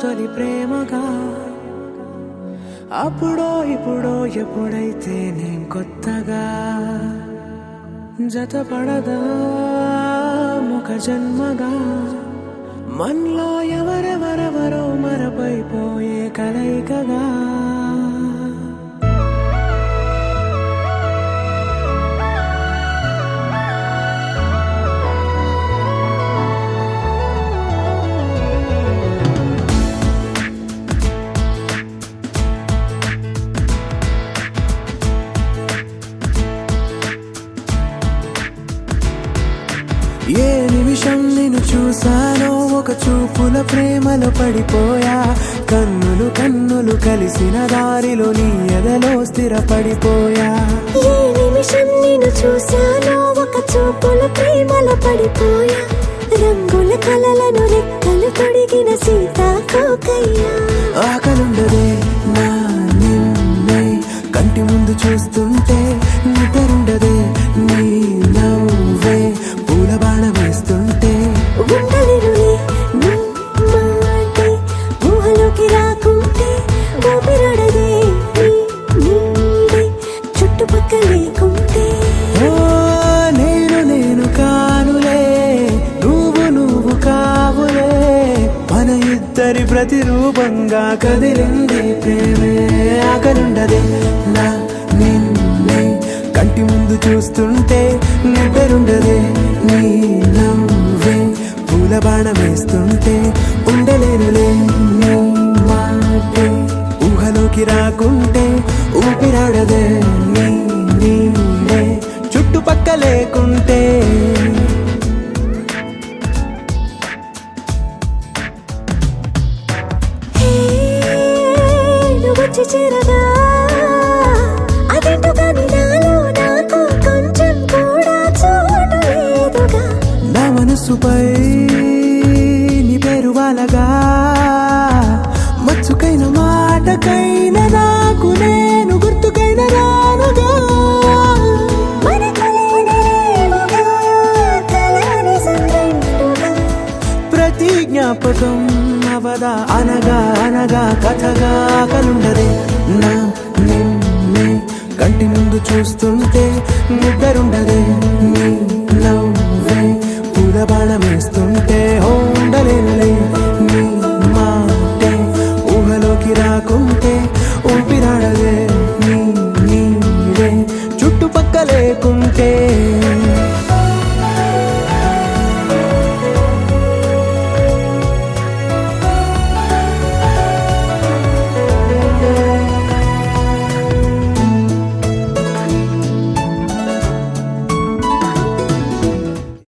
తొలి ప్రేమగా అప్పుడో ఇప్పుడో ఎప్పుడైతే నేను కొత్తగా జతపడదా ముఖ జన్మగా మనలో ఎవరెవరెవరో మరపైపోయే కలయికగా ఏ నిమిషం నిన్ను చూసానో ఒక చూపుల ప్రేమలో పడిపోయా కన్నులు కన్నులు కలిసిన దారిలో నీ ఎదలో స్థిరపడిపోయా ఏ నిమిషం నిన్ను చూసానో ఒక చూపుల ప్రేమలో పడిపోయా రంగుల కలలను రెక్కలు తొడిగిన సీతాకోకయ్యా ఆకలుండదే నా నిన్నే కంటి ముందు చూస్తుంటే నిద్రుండదే నీ నవ్వే పూల బాణ వేస్తుంటే ఉండలేనులే నీ మాటే ఊహలోకి రాకుంటే ఊపిరాడదే నీ నీడే చుట్టుపక్కల లేకుంటే ఓ నేను కానులే నువ్వు కావులే మన ఇద్దరి ప్రతిరూపంగా కదిలింది ప్రేమే ఆకలుండదే నా నిన్నే కంటి ముందు చూస్తుంటే నిద్రుండదే నీ నవ్వే పూల బాణ వేస్తుంటే ఉండలేనులే నీ మాటే ఊహలోకి రాకుంటే ఊపిరాడదే నీ నీడే చుట్టుపక్క లేకుంటే నువ్వు వచ్చి చేరగా అదేంటో కానీ నాలో నాకు కొంచెం కూడా చోటు లేదుగా నా మనసుపై నీ పేరు వాలగా మచ్చుకైన మాటకైన నాకు నేను గుర్తుకైన రానుగా మనకులేనిరేవుగా కలని సంగంటుగా ప్రతి జ్ఞాపకం అవదా అనగా అనగా కథగా కలుండదే నా నిన్నే కంటి ముందు చూస్తుంటే నిద్రుండదే